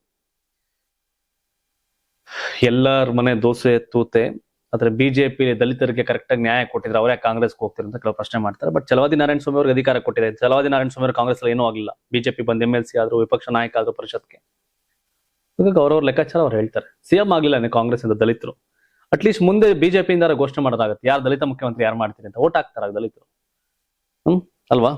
Speaker 1: ಎಲ್ಲರ ಮನೆ ದೋಸೆ ತೂತೆ, ಆದ್ರೆ ಬಿಜೆಪಿ ದಲಿತರಿಗೆ ಕರೆಕ್ಟ್ ಆಗಿ ನ್ಯಾಯ ಕೊಟ್ಟಿದ್ರೆ ಅವರೇ ಕಾಂಗ್ರೆಸ್ಗೆ ಹೋಗ್ತಿದ್ರು ಅಂತ ಕೆಲವು ಪ್ರಶ್ನೆ ಮಾಡ್ತಾರೆ. ಬಟ್ ಛಲವಾದಿ ನಾರಾಯಣ ಸ್ವಾಮಿ ಅವ್ರಿಗೆ ಅಧಿಕಾರ ಕೊಟ್ಟಿದೆ. ಛಲವಾದಿ ನಾರಾಯಣ ಸ್ವಾಮಿ ಅವರು ಕಾಂಗ್ರೆಸ್ ಅಲ್ಲಿ ಏನೂ ಆಗಿಲ್ಲ. ಬಿಜೆಪಿ ಬಂದ್ MLC ಆದ್ರು, ವಿಪಕ್ಷ ನಾಯಕ ಆದ್ರು ಪರಿಷತ್ಗೆ. ಅವ್ರವ್ರ ಲೆಕ್ಕಾಚಾರ ಅವ್ರು ಹೇಳ್ತಾರೆ. ಸಿಎಂ ಆಗ್ಲಿಲ್ಲ ಕಾಂಗ್ರೆಸ್ ಇಂದ ದಲಿತರು, ಅಟ್ಲೀಸ್ಟ್ ಮುಂದೆ ಬಿಜೆಪಿಯಿಂದ ಘೋಷಣೆ ಮಾಡೋದಾಗುತ್ತೆ. ಯಾರು ದಲಿತ ಮುಖ್ಯಮಂತ್ರಿ ಯಾರು ಮಾಡ್ತೀರಿ ಅಂತ ಓಟ್ ಹಾಕ್ತಾರ ದಲಿತರು, ಅಲ್ವಾ?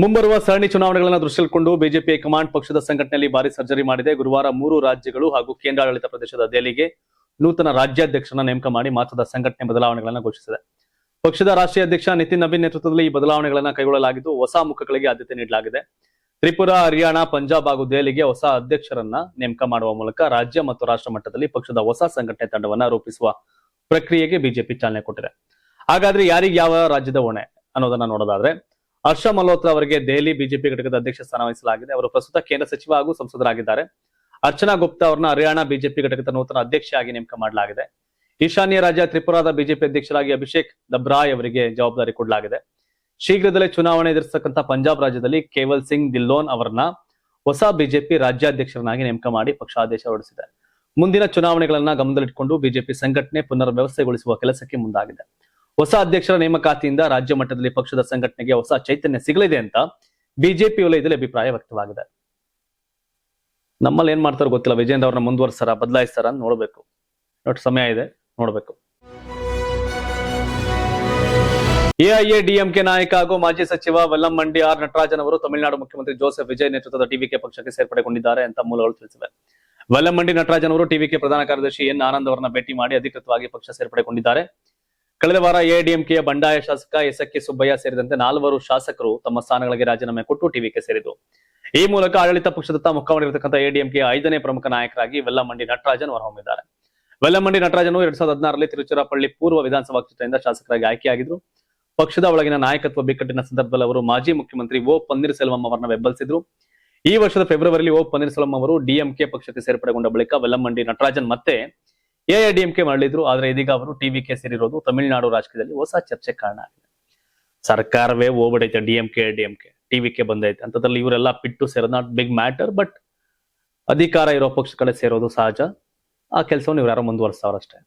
Speaker 1: ಮುಂಬರುವ ಸರಣಿ ಚುನಾವಣೆಗಳನ್ನು ದೃಷ್ಟಿಯಲ್ಲಿಟ್ಟುಕೊಂಡು ಬಿಜೆಪಿ ಹೈಕಮಾಂಡ್ ಪಕ್ಷದ ಸಂಘಟನೆಯಲ್ಲಿ ಭಾರಿ ಸರ್ಜರಿ ಮಾಡಿದೆ. ಗುರುವಾರ 3 ರಾಜ್ಯಗಳು ಹಾಗೂ ಕೇಂದ್ರಾಡಳಿತ ಪ್ರದೇಶದ ದೆಹಲಿಗೆ ನೂತನ ರಾಜ್ಯಾಧ್ಯಕ್ಷರನ್ನ ನೇಮಕ ಮಾಡಿ ಮಹತ್ವದ ಸಂಘಟನೆ ಬದಲಾವಣೆಗಳನ್ನು ಘೋಷಿಸಿದೆ. ಪಕ್ಷದ ರಾಷ್ಟ್ರೀಯ ಅಧ್ಯಕ್ಷ ನಿತಿನ್ ನಬೀನ್ ನೇತೃತ್ವದಲ್ಲಿ ಈ ಬದಲಾವಣೆಗಳನ್ನು ಕೈಗೊಳ್ಳಲಾಗಿದ್ದು, ಹೊಸ ಮುಖಗಳಿಗೆ ಆದ್ಯತೆ ನೀಡಲಾಗಿದೆ. ತ್ರಿಪುರಾ, ಹರಿಯಾಣ, ಪಂಜಾಬ್ ಹಾಗೂ ದೆಹಲಿಗೆ ಹೊಸ ಅಧ್ಯಕ್ಷರನ್ನ ನೇಮಕ ಮಾಡುವ ಮೂಲಕ ರಾಜ್ಯ ಮತ್ತು ರಾಷ್ಟ್ರ ಮಟ್ಟದಲ್ಲಿ ಪಕ್ಷದ ಹೊಸ ಸಂಘಟನೆ ತಂಡವನ್ನ ರೂಪಿಸುವ ಪ್ರಕ್ರಿಯೆಗೆ ಬಿಜೆಪಿ ಚಾಲನೆ ಕೊಟ್ಟಿದೆ. ಹಾಗಾದ್ರೆ ಯಾರಿಗೆ ಯಾವ ರಾಜ್ಯದ ಹೊಣೆ ಅನ್ನೋದನ್ನ ನೋಡೋದಾದ್ರೆ, ಹರ್ಷ ಮಲ್ಹೋತ್ರಾ ಅವರಿಗೆ ದೆಹಲಿ ಬಿಜೆಪಿ ಘಟಕದ ಅಧ್ಯಕ್ಷ ಸ್ಥಾನ ವಹಿಸಲಾಗಿದೆ. ಅವರು ಪ್ರಸ್ತುತ ಕೇಂದ್ರ ಸಚಿವ ಹಾಗೂ ಸಂಸದರಾಗಿದ್ದಾರೆ. ಅರ್ಚನಾ ಗುಪ್ತಾ ಅವರನ್ನ ಹರಿಯಾಣ ಬಿಜೆಪಿ ಘಟಕದ ನೂತನ ಅಧ್ಯಕ್ಷೆಯಾಗಿ ನೇಮಕ ಮಾಡಲಾಗಿದೆ. ಈಶಾನ್ಯ ರಾಜ್ಯ ತ್ರಿಪುರಾದ ಬಿಜೆಪಿ ಅಧ್ಯಕ್ಷರಾಗಿ ಅಭಿಷೇಕ್ ದಬ್ರಾಯ್ ಅವರಿಗೆ ಜವಾಬ್ದಾರಿ ಕೊಡಲಾಗಿದೆ. ಶೀಘ್ರದಲ್ಲೇ ಚುನಾವಣೆ ಎದುರಿಸತಕ್ಕಂಥ ಪಂಜಾಬ್ ರಾಜ್ಯದಲ್ಲಿ ಕೇವಲ್ ಸಿಂಗ್ ಧಿಲ್ಲೋನ್ ಅವರನ್ನ ಹೊಸ ಬಿಜೆಪಿ ರಾಜ್ಯಾಧ್ಯಕ್ಷರನ್ನಾಗಿ ನೇಮಕ ಮಾಡಿ ಪಕ್ಷ ಆದೇಶ ಹೊರಡಿಸಿದೆ. ಮುಂದಿನ ಚುನಾವಣೆಗಳನ್ನ ಗಮನದಲ್ಲಿಟ್ಟುಕೊಂಡು ಬಿಜೆಪಿ ಸಂಘಟನೆ ಪುನರ್ ವ್ಯವಸ್ಥೆಗೊಳಿಸುವ ಕೆಲಸಕ್ಕೆ ಮುಂದಾಗಿದೆ. ಹೊಸ ಅಧ್ಯಕ್ಷರ ನೇಮಕಾತಿಯಿಂದ ರಾಜ್ಯ ಮಟ್ಟದಲ್ಲಿ ಪಕ್ಷದ ಸಂಘಟನೆಗೆ ಹೊಸ ಚೈತನ್ಯ ಸಿಗಲಿದೆ ಅಂತ ಬಿಜೆಪಿ ವಲಯದಲ್ಲಿ ಅಭಿಪ್ರಾಯ ವ್ಯಕ್ತವಾಗಿದೆ. ನಮ್ಮಲ್ಲಿ ಏನ್ ಮಾಡ್ತಾರೋ ಗೊತ್ತಿಲ್ಲ. ವಿಜೇಂದ್ರ ಅವ್ರನ್ನ ಮುಂದುವರ್ಸಾರ, ಬದಲಾಯಿಸ್ತಾರ ಅಂತ ನೋಡ್ಬೇಕು. ಸಮಯ ಇದೆ, ನೋಡ್ಬೇಕು. ಎಐಎಡಿಎಂಕೆ ನಾಯಕ ಹಾಗೂ ಮಾಜಿ ಸಚಿವ ವೆಲ್ಲಂಮಂಡಿ ಆರ್ ನಟರಾಜನ್ ಅವರು ತಮಿಳುನಾಡು ಮುಖ್ಯಮಂತ್ರಿ ಜೋಸೆಫ್ ವಿಜಯ್ ನೇತೃತ್ವದ ಟಿವಿಕೆ ಪಕ್ಷಕ್ಕೆ ಸೇರ್ಪಡೆಗೊಂಡಿದ್ದಾರೆ ಅಂತ ಮೂಲಗಳು ತಿಳಿಸಿವೆ. ವೆಲ್ಲಂಮಂಡಿ ನಟರಾಜನ್ ಅವರು ಟಿವಿಕೆ ಪ್ರಧಾನ ಕಾರ್ಯದರ್ಶಿ ಎನ್ ಆನಂದ್ ಅವರನ್ನ ಭೇಟಿ ಮಾಡಿ ಅಧಿಕೃತವಾಗಿ ಪಕ್ಷ ಸೇರ್ಪಡೆಗೊಂಡಿದ್ದಾರೆ. ಕಳೆದ ವಾರ ಎಐಎಡಿಎಂಕೆಯ ಬಂಡಾಯ ಶಾಸಕ ಎಸ್.ಕೆ. ಸುಬ್ಬಯ್ಯ ಸೇರಿದಂತೆ 4 ಶಾಸಕರು ತಮ್ಮ ಸ್ಥಾನಗಳಿಗೆ ರಾಜೀನಾಮೆ ಕೊಟ್ಟು ಟಿವಿಕೆ ಸೇರಿದ್ರು. ಈ ಮೂಲಕ ಆಡಳಿತ ಪಕ್ಷದತ್ತ ಮುಖ ಮಾಡಿರತಕ್ಕಂಥ ಎಐಎಡಿಎಂಕೆಯ 5ನೇ ಪ್ರಮುಖ ನಾಯಕರಾಗಿ ವೆಲ್ಲಂಮಂಡಿ ನಟರಾಜನ್ ಹೊರಹೊಮ್ಮಿದ್ದಾರೆ. ವೆಲ್ಲಂಮಂಡಿ ನಟರಾಜನ್ 2016ರಲ್ಲಿ ತಿರುಚಿರಾಪಳ್ಳಿ ಪೂರ್ವ ವಿಧಾನಸಭಾ ಕ್ಷೇತ್ರದಿಂದ ಶಾಸಕರಾಗಿ ಆಯ್ಕೆಯಾಗಿದ್ರು. ಪಕ್ಷದ ಒಳಗಿನ ನಾಯಕತ್ವ ಬಿಕ್ಕಟ್ಟಿನ ಸಂದರ್ಭದಲ್ಲಿ ಅವರು ಮಾಜಿ ಮುಖ್ಯಮಂತ್ರಿ ಓ ಪನ್ನೀರ್ಸೆಲ್ವಂ ಅವರನ್ನ ಬೆಂಬಲಿಸಿದ್ರು. ಈ ವರ್ಷದ ಫೆಬ್ರವರಿಯಲ್ಲಿ ಓ ಪನ್ನೀರ್ಸೆಲ್ವಂ ಅವರು ಡಿಎಂಕೆ ಪಕ್ಷಕ್ಕೆ ಸೇರ್ಪಡೆಗೊಂಡ ಬಳಿಕ ವೆಲ್ಲಂಮಂಡಿ ನಟರಾಜನ್ ಮತ್ತೆ ಎಐಎಡಿಎಂಕೆ ಮರಳಿದ್ರು. ಆದ್ರೆ ಇದೀಗ ಅವರು ಟಿವಿಕೆ ಸೇರಿರೋದು ತಮಿಳುನಾಡು ರಾಜಕೀಯದಲ್ಲಿ ಹೊಸ ಚರ್ಚೆ ಕಾರಣ ಆಗಿದೆ. ಸರ್ಕಾರವೇ ಹೋಗ್ಬಿಡೈತೆ, ಡಿಎಂಕೆ ಟಿವಿಕೆ ಬಂದೈತೆ ಅಂತದ್ರಲ್ಲಿ ಇವರೆಲ್ಲ ಪಿಟ್ಟು ಸೇರೋದು ನಾಟ್ ಬಿಗ್ ಮ್ಯಾಟರ್. ಬಟ್ ಅಧಿಕಾರ ಇರೋ ಪಕ್ಷ ಕಡೆ ಸೇರೋದು ಸಹಜ. ಆ ಕೆಲಸವನ್ನು ಇವ್ರು ಯಾರೋ ಮುಂದುವರಿಸ್ತಾವ್ರಷ್ಟೇ.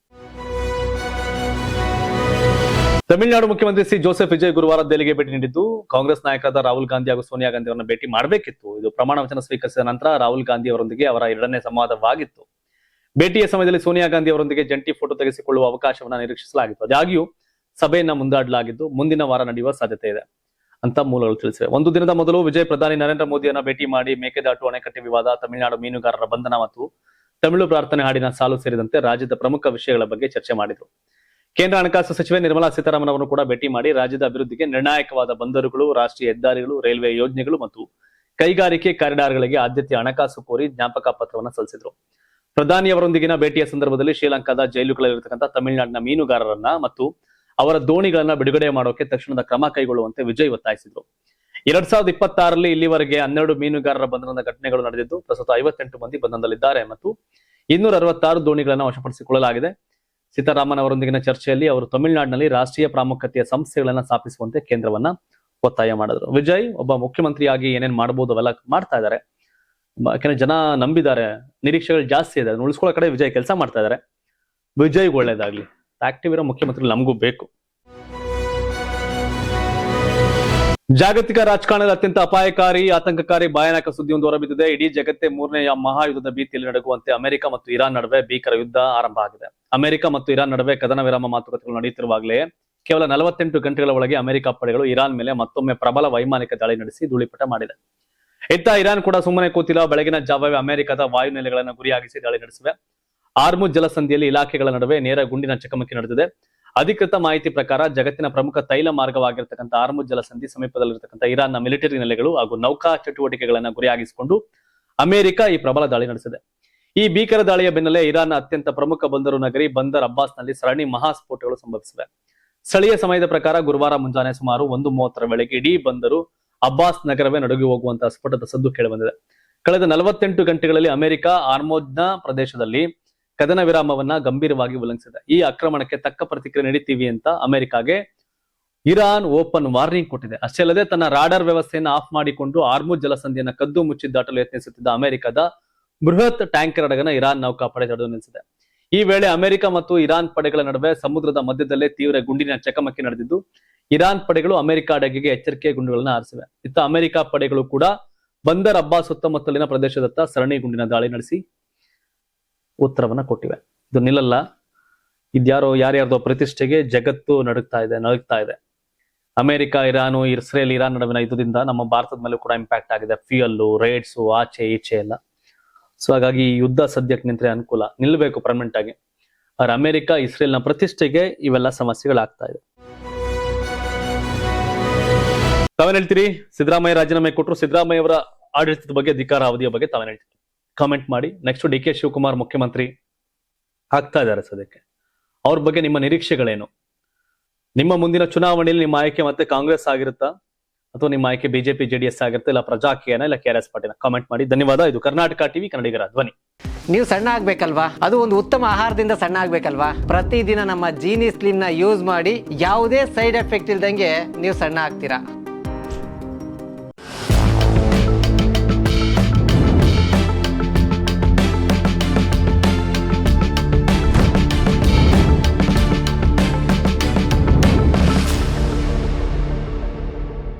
Speaker 1: ತಮಿಳುನಾಡು ಮುಖ್ಯಮಂತ್ರಿ ಸಿ ಜೋಸೆಫ್ ವಿಜಯ್ ಗುರುವಾರ ದೆಹಲಿಗೆ ಭೇಟಿ ನೀಡಿದ್ದು, ಕಾಂಗ್ರೆಸ್ ನಾಯಕರಾದ ರಾಹುಲ್ ಗಾಂಧಿ ಹಾಗೂ ಸೋನಿಯಾ ಗಾಂಧಿ ಅವರನ್ನ ಭೇಟಿ ಮಾಡಬೇಕಿತ್ತು. ಇದು ಪ್ರಮಾಣ ವಚನ ಸ್ವೀಕರಿಸಿದ ನಂತರ ರಾಹುಲ್ ಗಾಂಧಿ ಅವರೊಂದಿಗೆ ಅವರ 2ನೇ ಸಂವಾದವಾಗಿತ್ತು. ಭೇಟಿಯ ಸಮಯದಲ್ಲಿ ಸೋನಿಯಾ ಗಾಂಧಿ ಅವರೊಂದಿಗೆ ಜಂಟಿ ಫೋಟೋ ತೆಗೆಸಿಕೊಳ್ಳುವ ಅವಕಾಶವನ್ನ ನಿರೀಕ್ಷಿಸಲಾಗಿತ್ತು. ಆದಾಗ್ಯೂ ಸಭೆಯನ್ನ ಮುಂದಾಡಲಾಗಿದ್ದು ಮುಂದಿನ ವಾರ ನಡೆಯುವ ಸಾಧ್ಯತೆ ಇದೆ ಅಂತ ಮೂಲಗಳು ತಿಳಿಸಿವೆ. ಒಂದು ದಿನದ ಮೊದಲು ವಿಜಯ್ ಪ್ರಧಾನಿ ನರೇಂದ್ರ ಮೋದಿಯನ್ನ ಭೇಟಿ ಮಾಡಿ ಮೇಕೆದಾಟು ಅಣೆಕಟ್ಟೆ ವಿವಾದ, ತಮಿಳುನಾಡು ಮೀನುಗಾರರ ಬಂಧನ ಮತ್ತು ತಮಿಳು ಪ್ರಾರ್ಥನೆ ಹಾಡಿನ ಸಾಲು ಸೇರಿದಂತೆ ರಾಜ್ಯದ ಪ್ರಮುಖ ವಿಷಯಗಳ ಬಗ್ಗೆ ಚರ್ಚೆ ಮಾಡಿದರು. ಕೇಂದ್ರ ಹಣಕಾಸು ಸಚಿವೆ ನಿರ್ಮಲಾ ಸೀತಾರಾಮನ್ ಅವರನ್ನು ಕೂಡ ಭೇಟಿ ಮಾಡಿ ರಾಜ್ಯದ ಅಭಿವೃದ್ಧಿಗೆ ನಿರ್ಣಾಯಕವಾದ ಬಂದರುಗಳು, ರಾಷ್ಟ್ರೀಯ ಹೆದ್ದಾರಿಗಳು, ರೈಲ್ವೆ ಯೋಜನೆಗಳು ಮತ್ತು ಕೈಗಾರಿಕೆ ಕಾರಿಡಾರ್ಗಳಿಗೆ ಆದ್ಯತೆ ಹಣಕಾಸು ಕೋರಿ ಜ್ಞಾಪಕ ಪತ್ರವನ್ನು ಸಲ್ಲಿಸಿದರು. ಪ್ರಧಾನಿ ಅವರೊಂದಿಗಿನ ಭೇಟಿಯ ಸಂದರ್ಭದಲ್ಲಿ ಶ್ರೀಲಂಕಾದ ಜೈಲುಗಳಲ್ಲಿರತಕ್ಕಂಥ ತಮಿಳುನಾಡಿನ ಮೀನುಗಾರರನ್ನ ಮತ್ತು ಅವರ ದೋಣಿಗಳನ್ನ ಬಿಡುಗಡೆ ಮಾಡೋಕೆ ತಕ್ಷಣದ ಕ್ರಮ ಕೈಗೊಳ್ಳುವಂತೆ ವಿಜಯ್ ಒತ್ತಾಯಿಸಿದರು. 2026ರಲ್ಲಿ ಇಲ್ಲಿವರೆಗೆ 12 ಮೀನುಗಾರರ ಬಂಧನದ ಘಟನೆಗಳು ನಡೆದಿದ್ದು, ಪ್ರಸ್ತುತ 58 ಮಂದಿ ಬಂಧನದಲ್ಲಿದ್ದಾರೆ ಮತ್ತು 266 ದೋಣಿಗಳನ್ನು ವಶಪಡಿಸಿಕೊಳ್ಳಲಾಗಿದೆ. ಸೀತಾರಾಮನ್ ಅವರೊಂದಿಗಿನ ಚರ್ಚೆಯಲ್ಲಿ ಅವರು ತಮಿಳುನಾಡಿನಲ್ಲಿ ರಾಷ್ಟ್ರೀಯ ಪ್ರಾಮುಖ್ಯತೆಯ ಸಂಸ್ಥೆಗಳನ್ನ ಸ್ಥಾಪಿಸುವಂತೆ ಕೇಂದ್ರವನ್ನ ಒತ್ತಾಯ ಮಾಡಿದ್ರು. ವಿಜಯ್ ಒಬ್ಬ ಮುಖ್ಯಮಂತ್ರಿಯಾಗಿ ಏನೇನ್ ಮಾಡಬಹುದು ಅವೆಲ್ಲ ಮಾಡ್ತಾ ಇದ್ದಾರೆ. ಯಾಕಂದ್ರೆ ಜನ ನಂಬಿದ್ದಾರೆ, ನಿರೀಕ್ಷೆಗಳು ಜಾಸ್ತಿ ಇದೆ. ಅದನ್ನ ಉಳಿಸ್ಕೊಳ್ಳೋ ಕಡೆ ವಿಜಯ್ ಕೆಲಸ ಮಾಡ್ತಾ ಇದ್ದಾರೆ. ವಿಜಯ್ ಒಳ್ಳೇದಾಗ್ಲಿ. ಆಕ್ಟಿವ್ ಇರೋ ಮುಖ್ಯಮಂತ್ರಿ ನಮಗೂ ಬೇಕು. ಜಾಗತಿಕ ರಾಜಕಾರಣದ ಅತ್ಯಂತ ಅಪಾಯಕಾರಿ, ಆತಂಕಕಾರಿ, ಭಯಾನಕ ಸುದ್ದಿಯೊಂದು ಹೊರಬಿದ್ದಿದೆ. ಇಡೀ ಜಗತ್ತೇ 3ನೇ ಮಹಾಯುದ್ಧದ ಭೀತಿಯಲ್ಲಿ ನಡುಗುವಂತೆ ಅಮೆರಿಕ ಮತ್ತು ಇರಾನ್ ನಡುವೆ ಭೀಕರ ಯುದ್ಧ ಆರಂಭ ಆಗಿದೆ. ಅಮೆರಿಕ ಮತ್ತು ಇರಾನ್ ನಡುವೆ ಕದನ ವಿರಾಮ ಮಾತುಕತೆಗಳು ನಡೆಯುತ್ತಿರುವಾಗಲೇ ಕೇವಲ 48 ಗಂಟೆಗಳ ಒಳಗೆ ಅಮೆರಿಕ ಪಡೆಗಳು ಇರಾನ್ ಮೇಲೆ ಮತ್ತೊಮ್ಮೆ ಪ್ರಬಲ ವೈಮಾನಿಕ ದಾಳಿ ನಡೆಸಿ ಧೂಳಿಪಟ ಮಾಡಿದೆ. ಇತ್ತ ಇರಾನ್ ಕೂಡ ಸುಮ್ಮನೆ ಕೂತಿಲ್ಲ. ಬೆಳಗಿನ ಜಾವವೇ ಅಮೆರಿಕದ ವಾಯುನೆಲೆಗಳನ್ನು ಗುರಿಯಾಗಿಸಿ ದಾಳಿ ನಡೆಸಿವೆ. ಆರ್ಮುಜ್ ಜಲಸಂಧಿಯಲ್ಲಿ ಇಲಾಖೆಗಳ ನಡುವೆ ನೇರ ಗುಂಡಿನ ಚಕಮಕಿ ನಡೆದಿದೆ. ಅಧಿಕೃತ ಮಾಹಿತಿ ಪ್ರಕಾರ ಜಗತ್ತಿನ ಪ್ರಮುಖ ತೈಲ ಮಾರ್ಗವಾಗಿರತಕ್ಕಂಥ ಆರ್ಮುಜ್ ಜಲಸಂಧಿ ಸಮೀಪದಲ್ಲಿರತಕ್ಕಂಥ ಇರಾನ್ನ ಮಿಲಿಟರಿ ನೆಲೆಗಳು ಹಾಗೂ ನೌಕಾ ಚಟುವಟಿಕೆಗಳನ್ನು ಗುರಿಯಾಗಿಸಿಕೊಂಡು ಅಮೆರಿಕ ಈ ಪ್ರಬಲ ದಾಳಿ ನಡೆಸಿದೆ. ಈ ಭೀಕರ ದಾಳಿಯ ಬೆನ್ನಲ್ಲೇ ಇರಾನ್ನ ಅತ್ಯಂತ ಪ್ರಮುಖ ಬಂದರು ನಗರಿ ಬಂದರ್ ಅಬ್ಬಾಸ್ನಲ್ಲಿ ಸರಣಿ ಮಹಾಸ್ಫೋಟಗಳು ಸಂಭವಿಸಿವೆ. ಸ್ಥಳೀಯ ಸಮಯದ ಪ್ರಕಾರ ಗುರುವಾರ ಮುಂಜಾನೆ ಸುಮಾರು 1:30 ವೇಳೆಗೆ ಇಡೀ ಬಂದರು ಅಬ್ಬಾಸ್ ನಗರವೇ ನಡುಗಿ ಹೋಗುವಂತಹ ಸ್ಫೋಟದ ಸದ್ದು ಕೇಳಿಬಂದಿದೆ. ಕಳೆದ 48 ಗಂಟೆಗಳಲ್ಲಿ ಅಮೆರಿಕ ಆರ್ಮೋಜ್ನ ಪ್ರದೇಶದಲ್ಲಿ ಕದನ ವಿರಾಮವನ್ನ ಗಂಭೀರವಾಗಿ ಉಲ್ಲಂಘಿಸಿದೆ. ಈ ಆಕ್ರಮಣಕ್ಕೆ ತಕ್ಕ ಪ್ರತಿಕ್ರಿಯೆ ನೀಡುತ್ತೀವಿ ಅಂತ ಅಮೆರಿಕಾಗೆ ಇರಾನ್ ಓಪನ್ ವಾರ್ನಿಂಗ್ ಕೊಟ್ಟಿದೆ. ಅಷ್ಟೇ ಅಲ್ಲದೆ ತನ್ನ ರಾಡಾರ್ ವ್ಯವಸ್ಥೆಯನ್ನು ಆಫ್ ಮಾಡಿಕೊಂಡು ಹಾರ್ಮುಜ್ ಜಲಸಂಧಿಯನ್ನ ಕದ್ದು ಮುಚ್ಚಿ ದಾಟಲು ಯತ್ನಿಸುತ್ತಿದ್ದ ಅಮೆರಿಕದ ಬೃಹತ್ ಟ್ಯಾಂಕರ್ ಹಡಗನ್ನ ಇರಾನ್ ನೌಕಾಪಡೆ ತಡೆದು ನಿಲ್ಲಿಸಿದೆ. ಈ ವೇಳೆ ಅಮೆರಿಕ ಮತ್ತು ಇರಾನ್ ಪಡೆಗಳ ನಡುವೆ ಸಮುದ್ರದ ಮಧ್ಯದಲ್ಲೇ ತೀವ್ರ ಗುಂಡಿನ ಚಕಮಕಿ ನಡೆದಿದ್ದು, ಇರಾನ್ ಪಡೆಗಳು ಅಮೆರಿಕ ಹಡಗಿಗೆ ಎಚ್ಚರಿಕೆ ಗುಂಡುಗಳನ್ನ ಹಾರಿಸಿವೆ. ಇತ್ತ ಅಮೆರಿಕ ಪಡೆಗಳು ಕೂಡ ಬಂದರ್ ಅಬ್ಬಾಸ್ ಸುತ್ತಮುತ್ತಲಿನ ಪ್ರದೇಶದತ್ತ ಸರಣಿ ಗುಂಡಿನ ದಾಳಿ ನಡೆಸಿ ಉತ್ತರವನ್ನ ಕೊಟ್ಟಿವೆ. ಇದು ನಿಲ್ಲಲ್ಲ, ಯಾರ್ಯಾರ್ದೋ ಪ್ರತಿಷ್ಠೆಗೆ ಜಗತ್ತು ನಡುಗ್ತಾ ಇದೆ. ಅಮೆರಿಕ, ಇಸ್ರೇಲ್, ಇರಾನ್ ನಡುವಿನ ಯುದ್ಧದಿಂದ ನಮ್ಮ ಭಾರತದ ಮೇಲೂ ಕೂಡ ಇಂಪ್ಯಾಕ್ಟ್ ಆಗಿದೆ. ಫ್ಯೂಯಲ್ಲು, ರೇಟ್ಸು, ಆಚೆ ಈಚೆ ಎಲ್ಲ. ಸೊ ಹಾಗಾಗಿ ಈ ಯುದ್ಧ ಸದ್ಯಕ್ಕೆ ನಿಂತ್ರೆ ಅನುಕೂಲ, ನಿಲ್ಬೇಕು ಪರ್ಮನೆಂಟ್ ಆಗಿ. ಆದ್ರೆ ಅಮೆರಿಕ, ಇಸ್ರೇಲ್ನ ಪ್ರತಿಷ್ಠೆಗೆ ಇವೆಲ್ಲ ಸಮಸ್ಯೆಗಳಾಗ್ತಾ ಇದೆ. ತಾವೇನ್ ಹೇಳ್ತೀರಿ? ಸಿದ್ದರಾಮಯ್ಯ ರಾಜೀನಾಮೆ ಕೊಟ್ಟರು, ಸಿದ್ದರಾಮಯ್ಯ ಅವರ ಆಡಳಿತದ ಬಗ್ಗೆ, ಅಧಿಕಾರ ಅವಧಿಯ ಬಗ್ಗೆ ತಾವೇನ್ ಹೇಳ್ತೀರಿ? ಕಾಮೆಂಟ್ ಮಾಡಿ. ನೆಕ್ಸ್ಟ್ ಡಿ ಕೆ ಶಿವಕುಮಾರ್ ಮುಖ್ಯಮಂತ್ರಿ ಆಗ್ತಾ ಇದ್ದಾರೆ ಸದ್ಯಕ್ಕೆ. ಅವ್ರ ಬಗ್ಗೆ ನಿಮ್ಮ ನಿರೀಕ್ಷೆಗಳೇನು? ನಿಮ್ಮ ಮುಂದಿನ ಚುನಾವಣೆಯಲ್ಲಿ ನಿಮ್ಮ ಆಯ್ಕೆ ಮತ್ತೆ ಕಾಂಗ್ರೆಸ್ ಆಗಿರುತ್ತಾ, ಅಥವಾ ನಿಮ್ಮ ಆಯ್ಕೆ ಬಿಜೆಪಿ ಜೆಡಿಎಸ್ ಆಗಿರುತ್ತೆ, ಇಲ್ಲ ಪ್ರಜಾಕೀಯನ, ಇಲ್ಲ KRS ಪಾರ್ಟಿನ? ಕಾಮೆಂಟ್ ಮಾಡಿ. ಧನ್ಯವಾದ. ಇದು ಕರ್ನಾಟಕ ಟಿವಿ, ಕನ್ನಡಿಗರ ಧ್ವನಿ.
Speaker 2: ನೀವು ಸಣ್ಣ ಆಗ್ಬೇಕಲ್ವಾ? ಅದು ಒಂದು ಉತ್ತಮ ಆಹಾರದಿಂದ ಸಣ್ಣ ಆಗ್ಬೇಕಲ್ವಾ? ಪ್ರತಿದಿನ ನಮ್ಮ ಜೀನಿ ಸ್ಲಿಮ್ ನ ಯೂಸ್ ಮಾಡಿ ಯಾವುದೇ ಸೈಡ್ ಎಫೆಕ್ಟ್ ಇಲ್ದಂಗೆ ನೀವು ಸಣ್ಣ ಆಗ್ತೀರಾ.